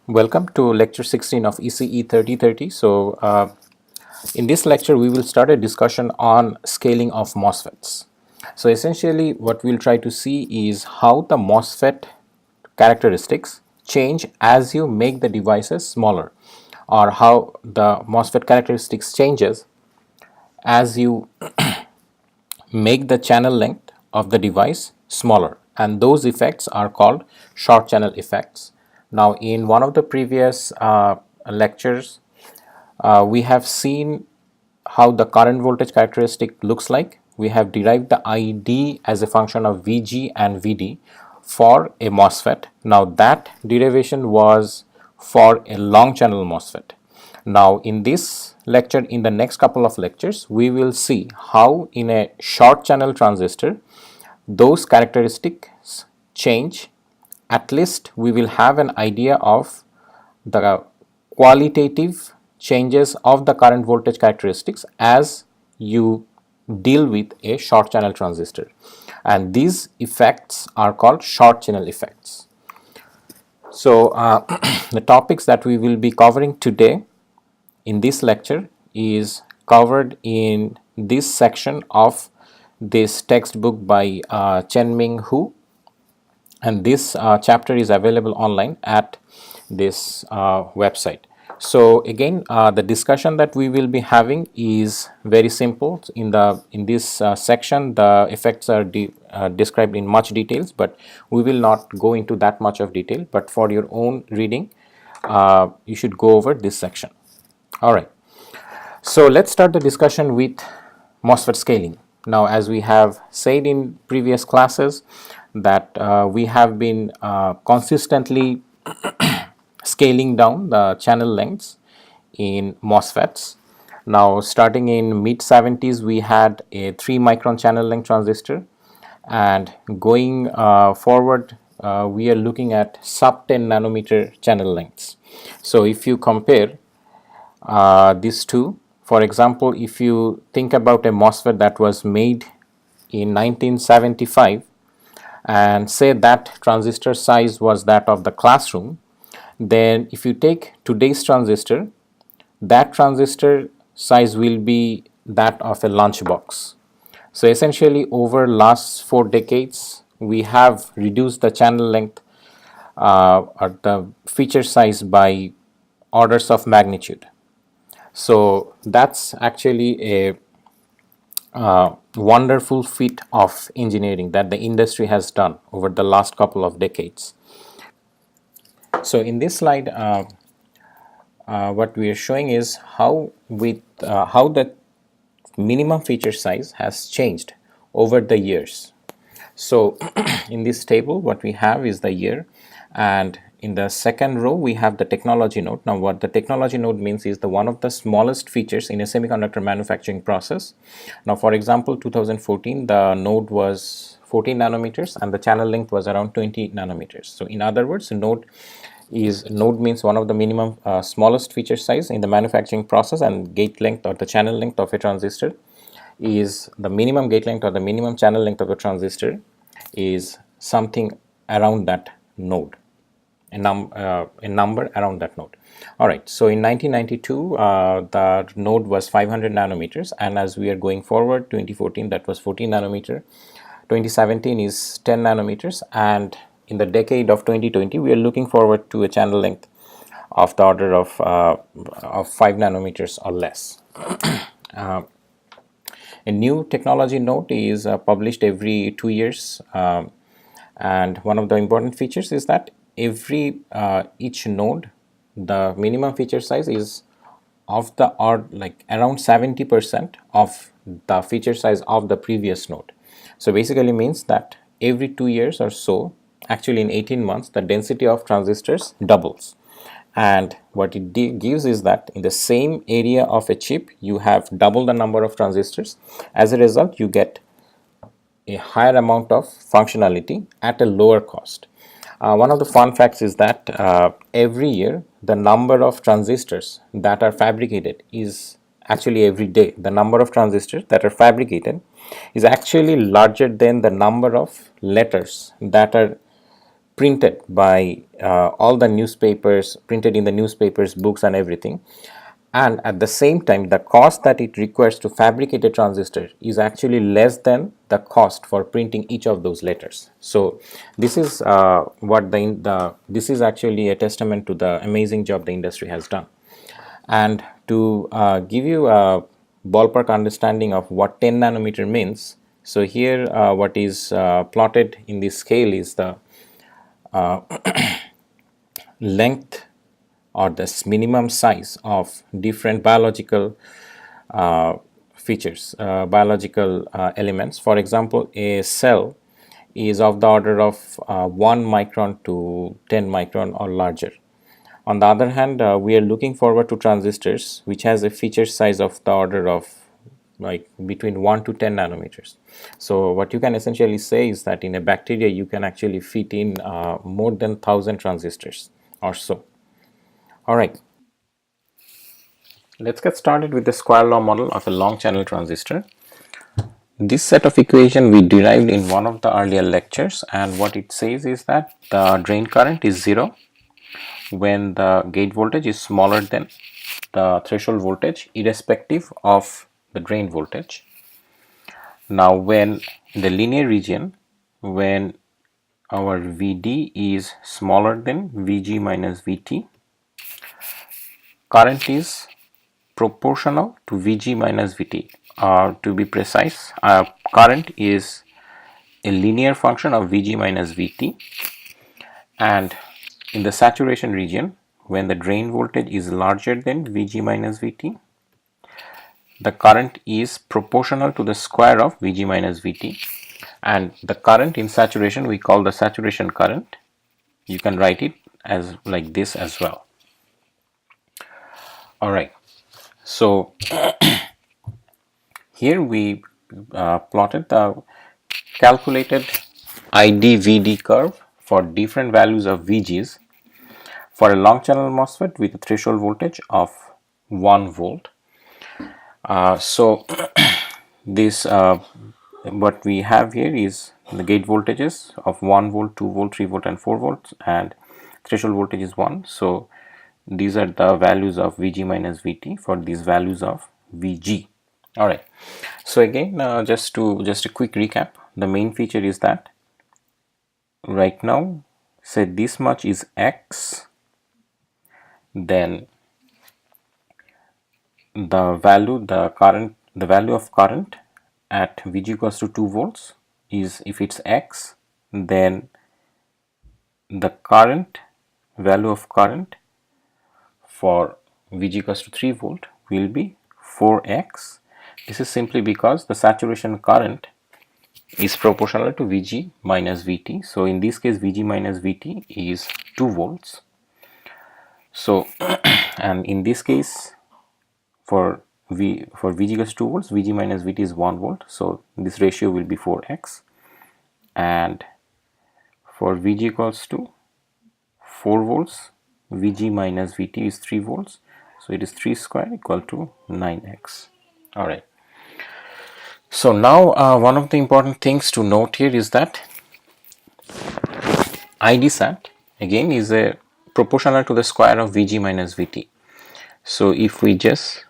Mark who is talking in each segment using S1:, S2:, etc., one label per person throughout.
S1: Welcome to lecture 16 of ECE 3030. In this lecture, we will start a discussion on scaling of MOSFETs. So, essentially, what we'll try to see is how the MOSFET characteristics change as you make the devices smaller, or how the MOSFET characteristics changes as you make the channel length of the device smaller, and those effects are called short channel effects. Now, in one of the previous lectures, we have seen how the current voltage characteristic looks like. We have derived the ID as a function of Vg and Vd for a MOSFET. Now, that derivation was for a long channel MOSFET. Now, in this lecture, in the next couple of lectures, we will see how in a short channel transistor those characteristics change. At least we will have an idea of the qualitative changes of the current voltage characteristics as you deal with a short channel transistor, and these effects are called short channel effects. So, the topics that we will be covering today in this lecture is covered in this section of this textbook by Chen-Ming Hu, and this chapter is available online at this website. So again, the discussion that we will be having is very simple. In this section, the effects are described in much details, but we will not go into that much of detail. But for your own reading, you should go over this section. All right. So let's start the discussion with MOSFET scaling. Now, as we have said in previous classes, that we have been consistently scaling down the channel lengths in MOSFETs. Now, starting in mid 70s, we had a 3 micron channel length transistor, and going forward, we are looking at sub 10 nanometer channel lengths. So, if you compare these two, for example, if you think about a MOSFET that was made in 1975 and say that transistor size was that of the classroom, then if you take today's transistor, that transistor size will be that of a lunchbox. So essentially, over last 4 decades, we have reduced the channel length or the feature size by orders of magnitude. So that's actually a wonderful feat of engineering that the industry has done over the last couple of decades. So in this slide, what we are showing is how the minimum feature size has changed over the years. So in this table, what we have is the year, and in the second row we have the technology node. Now, what the technology node means is the one of the smallest features in a semiconductor manufacturing process. Now, for example, 2014 the node was 14 nanometers and the channel length was around 20 nanometers. So in other words, node means one of the minimum smallest feature size in the manufacturing process, and gate length or the channel length of a transistor is the minimum gate length or the minimum channel length of a transistor is something around that node, a number around that node. All right, so in 1992 the node was 500 nanometers, and as we are going forward, 2014 that was 14 nanometer, 2017 is 10 nanometers, and in the decade of 2020 we are looking forward to a channel length of the order of 5 nanometers or less. A new technology node is published every 2 years, and one of the important features is that each node, the minimum feature size is of the like around 70% of the feature size of the previous node. So basically means that every 2 years or so, actually in 18 months, the density of transistors doubles. And what it gives is that in the same area of a chip, you have double the number of transistors. As a result, you get a higher amount of functionality at a lower cost. One of the fun facts is that every year the number of transistors that are fabricated is actually every day the number of transistors that are fabricated is actually larger than the number of letters that are printed by all the newspapers, printed in the newspapers, books and everything, and at the same time the cost that it requires to fabricate a transistor is actually less than the cost for printing each of those letters. So this is what this is actually a testament to the amazing job the industry has done. And to give you a ballpark understanding of what 10 nanometer means, so here what is plotted in this scale is the length or the minimum size of different biological features, biological elements. For example, a cell is of the order of 1 micron to 10 micron or larger. On the other hand, we are looking forward to transistors which has a feature size of the order of like between 1 to 10 nanometers. So what you can essentially say is that in a bacteria you can actually fit in more than 1000 transistors or so. All right, let's get started with the square law model of a long channel transistor. This set of equation we derived in one of the earlier lectures, and what it says is that the drain current is 0 when the gate voltage is smaller than the threshold voltage irrespective of the drain voltage. Now when in the linear region, when our Vd is smaller than Vg minus Vt, current is proportional to Vg minus Vt. To be precise, current is a linear function of Vg minus Vt, and in the saturation region, when the drain voltage is larger than Vg minus Vt, the current is proportional to the square of Vg minus Vt, and the current in saturation we call the saturation current. You can write it as like this as well. All right, so here we plotted the calculated ID-VD curve for different values of VGs for a long channel MOSFET with a threshold voltage of 1 volt. So this what we have here is the gate voltages of 1 volt, 2 volt, 3 volt and 4 volts, and threshold voltage is 1. So these are the values of Vg minus Vt for these values of Vg. All right, so again just a quick recap. The main feature is that right now, say this much is X, then the value of current at Vg equals to 2 volts is, if it's X, then the value of current for Vg equals to 3 volt will be 4x. This is simply because the saturation current is proportional to Vg minus Vt. So in this case Vg minus Vt is 2 volts. So and in this case for Vg equals 2 volts, Vg minus Vt is 1 volt. So this ratio will be 4x, and for Vg equals to 4 volts, Vg minus Vt is 3 volts. So it is 3 square equal to 9x. All right. So now one of the important things to note here is that IDSAT again is a proportional to the square of Vg minus Vt. So if we just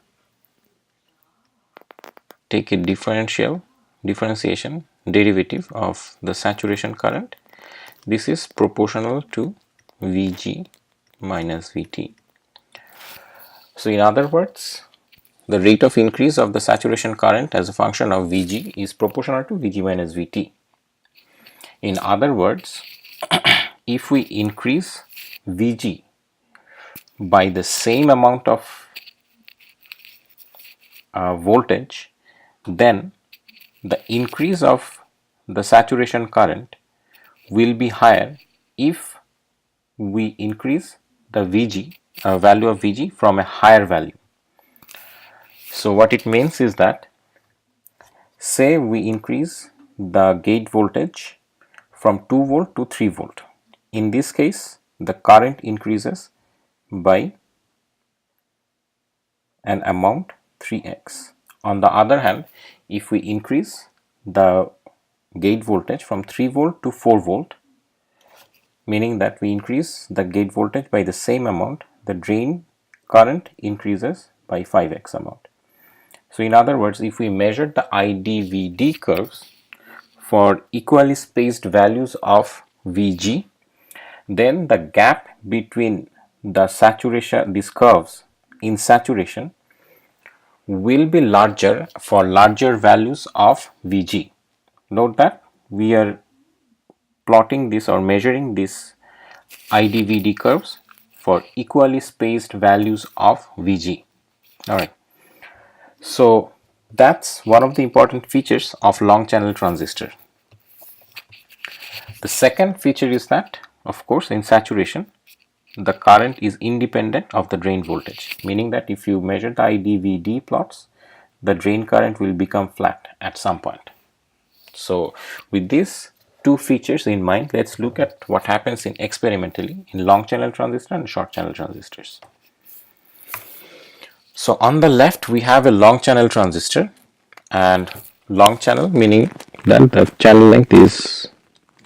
S1: take a differentiation derivative of the saturation current, this is proportional to Vg minus Vt. So in other words, the rate of increase of the saturation current as a function of Vg is proportional to Vg minus Vt. In other words, if we increase Vg by the same amount of voltage, then the increase of the saturation current will be higher if we increase the Vg value of Vg from a higher value. So what it means is that, say we increase the gate voltage from 2 volt to 3 volt. In this case, the current increases by an amount 3x. On the other hand, if we increase the gate voltage from 3 volt to 4 volt, meaning that we increase the gate voltage by the same amount, the drain current increases by 5x amount. So in other words, if we measure the IDVD curves for equally spaced values of Vg, then the gap between the saturation, these curves in saturation, will be larger for larger values of Vg. Note that we are plotting this or measuring this IDVD curves for equally spaced values of Vg. Alright, so that's one of the important features of long channel transistor. The second feature is that, of course, in saturation, the current is independent of the drain voltage, meaning that if you measure the IDVD plots, the drain current will become flat at some point. So with these two features in mind, let's look at what happens in experimentally in long channel transistor and short channel transistors. So on the left we have a long channel transistor, and long channel meaning that the channel length is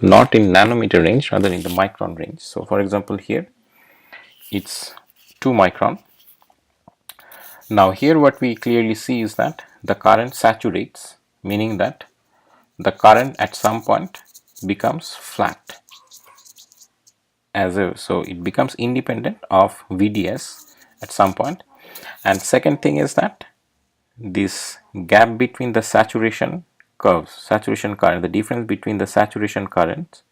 S1: not in nanometer range, rather in the micron range. So for example, here it's 2 micron. Now here what we clearly see is that the current saturates, meaning that the current at some point becomes flat, so it becomes independent of VDS at some point. And second thing is that this gap between the saturation curves, saturation current, the difference between the saturation currents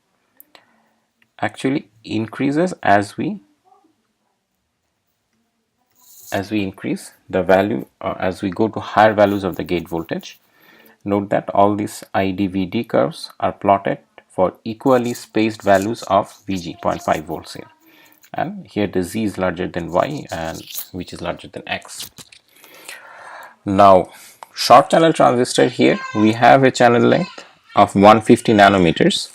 S1: actually increases as we increase the value, or as we go to higher values of the gate voltage. Note that all these IDVD curves are plotted for equally spaced values of Vg, 0.5 volts here, and here the Z is larger than Y, and which is larger than X. Now short channel transistor, here we have a channel length of 150 nanometers,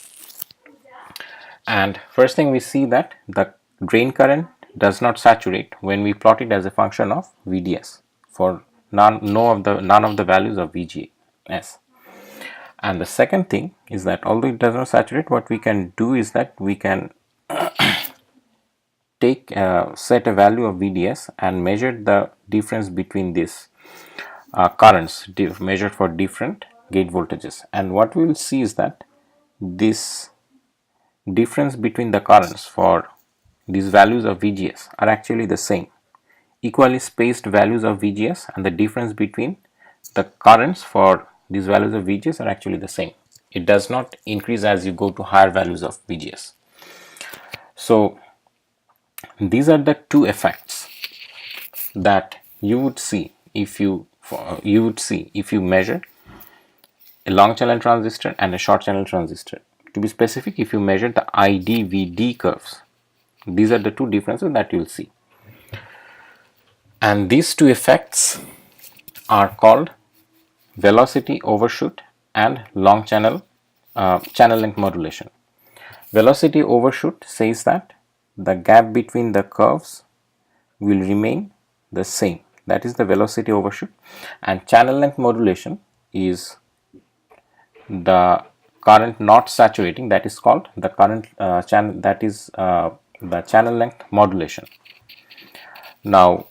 S1: and first thing we see that the drain current does not saturate when we plot it as a function of VDS for none of the values of VGS. And the second thing is that although it does not saturate, what we can do is that we can set a value of VDS and measure the difference between these currents measured for different gate voltages. And what we will see is that this difference between the currents for these values of VGS are actually the same. Equally spaced values of VGS and the difference between the currents for these values of VGS are actually the same. It does not increase as you go to higher values of VGS. So these are the two effects that you would see if you measure a long channel transistor and a short channel transistor. To be specific, if you measure the IDVD curves, these are the two differences that you'll see. And these two effects are called velocity overshoot and long channel channel length modulation. Velocity overshoot says that the gap between the curves will remain the same. That is the velocity overshoot. And channel length modulation is the current not saturating, that is called the current channel, that is the channel length modulation. Now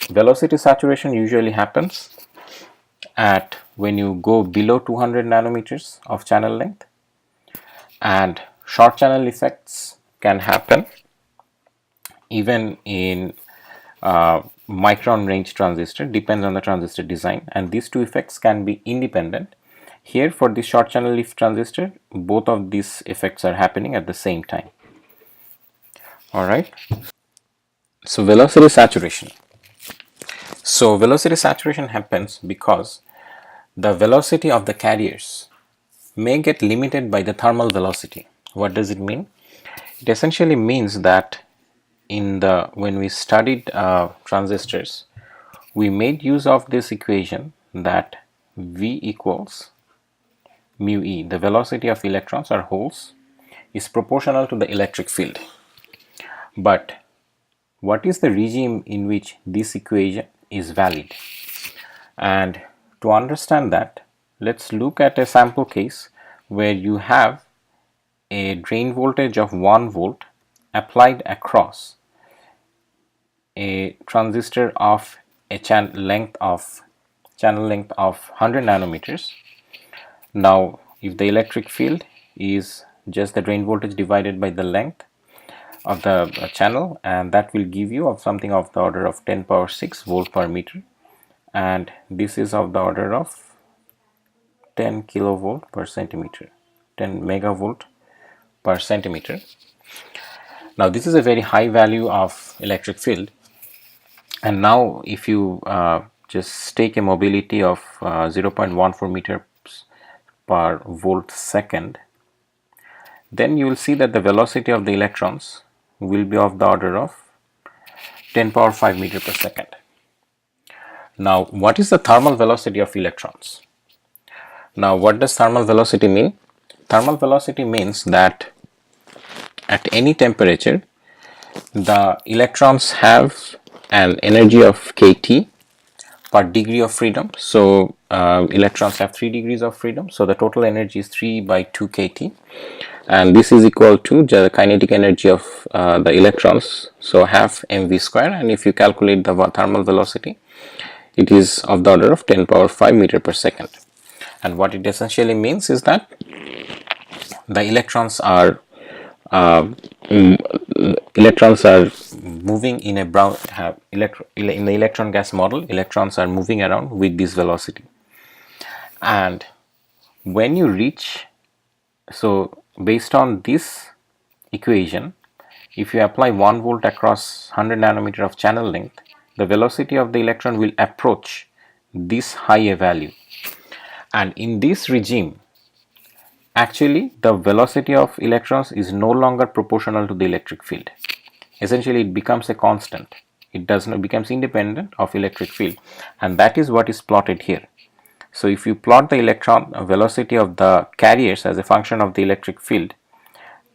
S1: velocity saturation usually happens at when you go below 200 nanometers of channel length, and short channel effects can happen even in micron range transistor, depends on the transistor design, and these two effects can be independent. Here for the short channel leaf transistor, both of these effects are happening at the same time. Alright, so velocity saturation. So velocity saturation happens because the velocity of the carriers may get limited by the thermal velocity. What does it mean? It essentially means that when we studied transistors, we made use of this equation that V equals mu E, the velocity of electrons or holes, is proportional to the electric field. But what is the regime in which this equation is valid? And to understand that, let's look at a sample case where you have a drain voltage of 1 volt applied across a transistor of a channel length of 100 nanometers. Now if the electric field is just the drain voltage divided by the length of the channel, and that will give you of something of the order of 10 power 6 volt per meter, and this is of the order of 10 kilovolt per centimeter, 10 megavolt per centimeter. Now this is a very high value of electric field, and now if you just take a mobility of 0.14 meters per volt second, then you will see that the velocity of the electrons will be of the order of 10 power 5 meter per second. Now what is the thermal velocity of electrons? Now what does thermal velocity mean? Thermal velocity means that at any temperature the electrons have an energy of kT per degree of freedom. So electrons have 3 degrees of freedom, so the total energy is 3 by 2 kT, and this is equal to the kinetic energy of the electrons, so half mv square, and if you calculate the thermal velocity, it is of the order of 10 power 5 meter per second. And what it essentially means is that the electrons are moving in a brown in the electron gas model. Electrons are moving around with this velocity, and when you reach, so based on this equation, if you apply 1 volt across 100 nanometer of channel length, the velocity of the electron will approach this high a value, and in this regime actually the velocity of electrons is no longer proportional to the electric field. Essentially it becomes a constant, it does not becomes independent of electric field, and that is what is plotted here. So if you plot the electron velocity of the carriers as a function of the electric field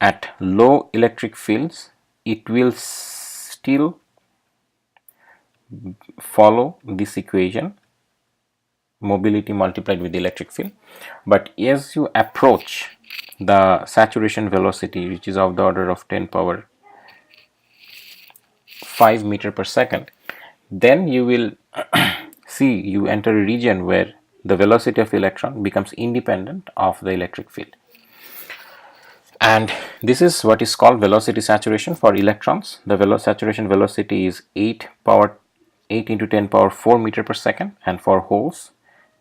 S1: at low electric fields, it will still follow this equation, mobility multiplied with the electric field, but as you approach the saturation velocity, which is of the order of 10 power 5 meter per second, then you will see you enter a region where the velocity of electron becomes independent of the electric field, and this is what is called velocity saturation for electrons. The saturation velocity is 8 into 10 power 4 meter per second, and for holes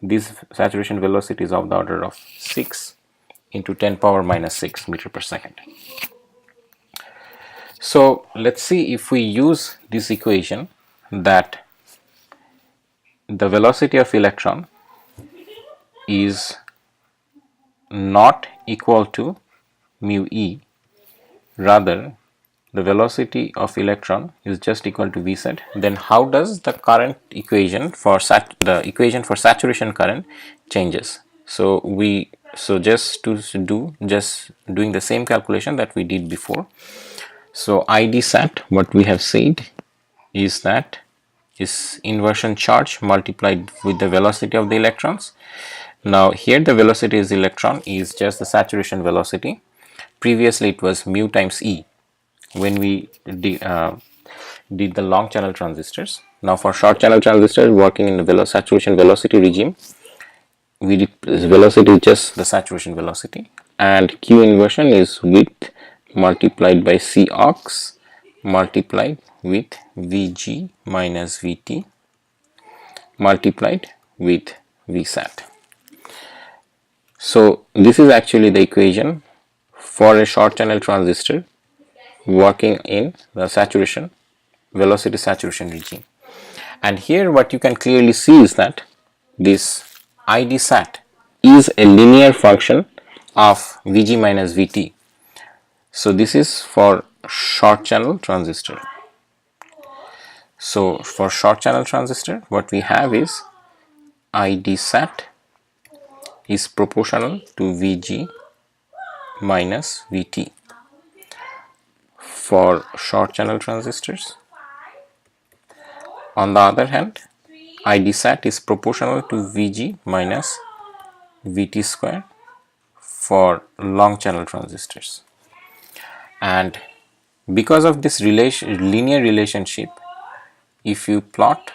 S1: this saturation velocity is of the order of 6 into 10 power minus 6 meter per second. So let's see if we use this equation that the velocity of electron is not equal to mu e, rather the velocity of electron is just equal to v set, then how does the current equation for saturation current changes? So just doing the same calculation that we did before. So ID sat, what we have said is that is inversion charge multiplied with the velocity of the electrons. Now here the velocity of the electron is just the saturation velocity. Previously it was mu times E when we did the long channel transistors. Now for short channel transistors working in the saturation velocity regime, velocity is just the saturation velocity, and Q inversion is width multiplied by C aux multiplied with Vg minus Vt multiplied with Vsat. So this is actually the equation for a short channel transistor working in the saturation velocity saturation regime. And here what you can clearly see is that this ID sat is a linear function of Vg minus Vt. So this is for short channel transistor. So for short channel transistor what we have is ID sat is proportional to Vg minus Vt for short channel transistors. On the other hand, ID sat is proportional to Vg minus Vt square for long channel transistors. And because of this linear relationship, if you plot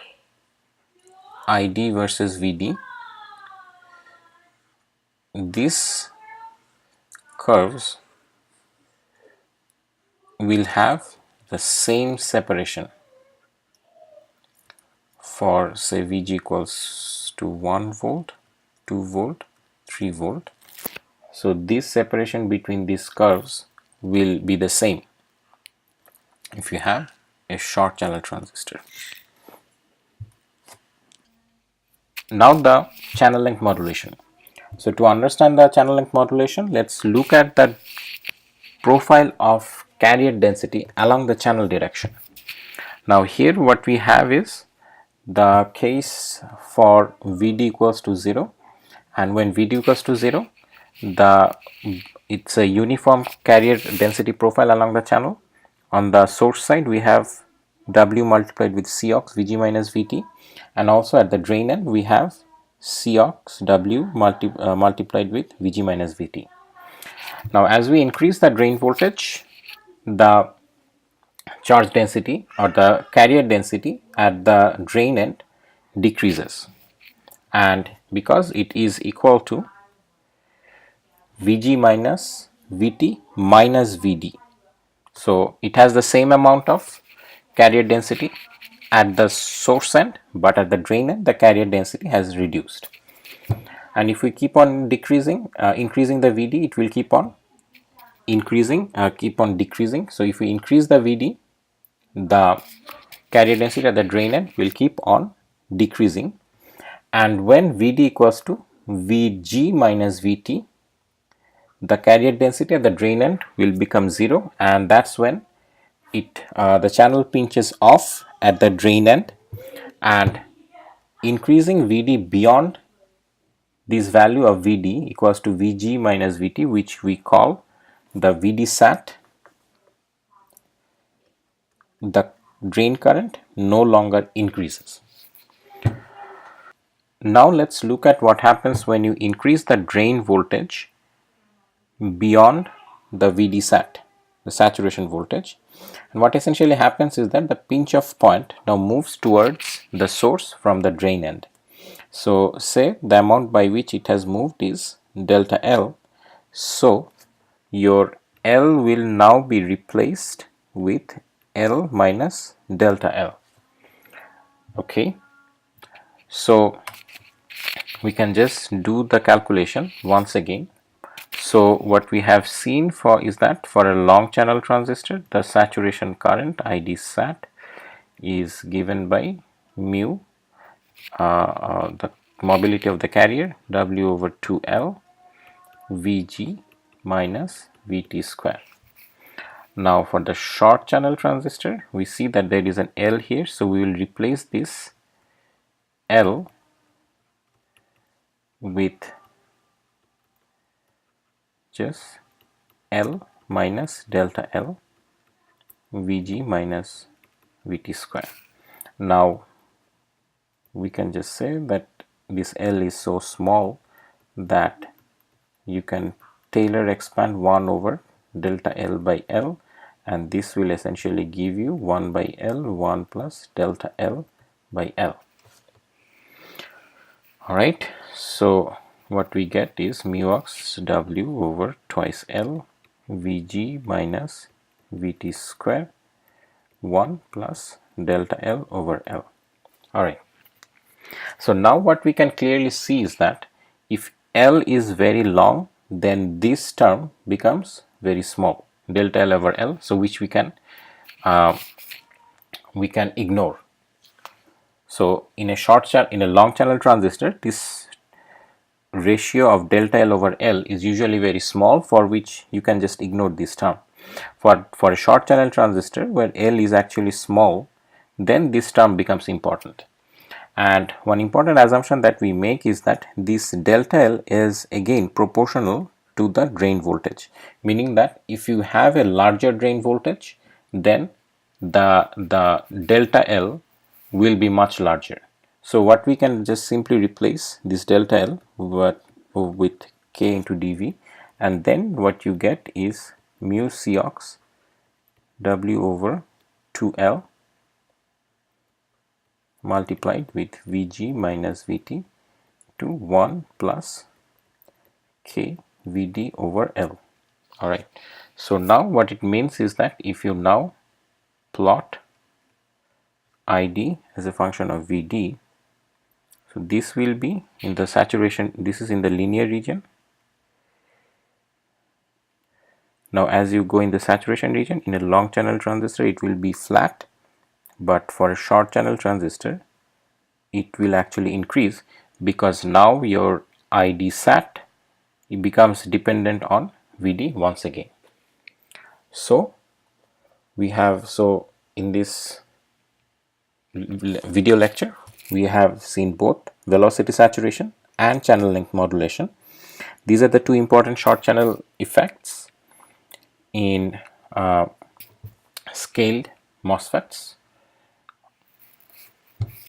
S1: ID versus VD, these curves will have the same separation for, say, Vg equals to 1 volt, 2 volt, 3 volt. So this separation between these curves will be the same if you have a short channel transistor. Now the channel length modulation. So to understand the channel length modulation, let's look at the profile of carrier density along the channel direction. Now here what we have is the case for Vd equals to 0, and when Vd equals to 0, it's a uniform carrier density profile along the channel. On the source side we have W multiplied with Cox Vg minus Vt, and also at the drain end we have Cox W multiplied with Vg minus Vt. Now as we increase the drain voltage, the charge density or the carrier density at the drain end decreases, and because it is equal to Vg minus Vt minus Vd, so it has the same amount of carrier density at the source end, but at the drain end the carrier density has reduced. And if we keep on increasing the Vd, it will keep on decreasing. So if we increase the Vd, the carrier density at the drain end will keep on decreasing, and when Vd equals to Vg minus Vt, the carrier density at the drain end will become 0, and that's when the channel pinches off at the drain end, and increasing Vd beyond this value of Vd equals to Vg minus Vt, which we call the Vd sat, the drain current no longer increases. Now let's look at what happens when you increase the drain voltage beyond the Vd sat, the saturation voltage. And what essentially happens is that the pinch off point now moves towards the source from the drain end. So say the amount by which it has moved is delta L, so your L will now be replaced with L minus delta L. Okay, so we can just do the calculation once again. So what we have seen for is that for a long channel transistor, the saturation current ID sat is given by mu, the mobility of the carrier, W over 2L Vg minus Vt square. Now for the short channel transistor, we see that there is an L here, so we will replace this L with just L minus delta L Vg minus Vt square. Now we can just say that this L is so small that you can Taylor expand 1 over delta L by L, and this will essentially give you 1 by L 1 plus delta L by L. Alright, so what we get is mu x W over twice L Vg minus Vt square 1 plus delta L over L. Alright, so now what we can clearly see is that if L is very long, then this term becomes very small, delta L over L, so which we can ignore. So in a long channel transistor, this ratio of delta L over L is usually very small, for which you can just ignore this term. For a short channel transistor where L is actually small, then this term becomes important. And one important assumption that we make is that this delta L is again proportional to the drain voltage, meaning that if you have a larger drain voltage, then the delta L will be much larger. So what we can just simply replace this delta L with K into dV, and then what you get is mu Cox W over 2L multiplied with Vg minus Vt to 1 plus K Vd over L. Alright, so now what it means is that if you now plot Id as a function of Vd, so this will be in the saturation, this is in the linear region. Now as you go in the saturation region, in a long channel transistor it will be flat, but for a short channel transistor it will actually increase, because now your ID sat, it becomes dependent on Vd once again. So we have, so in this video lecture we have seen both velocity saturation and channel length modulation. These are the two important short channel effects in scaled MOSFETs.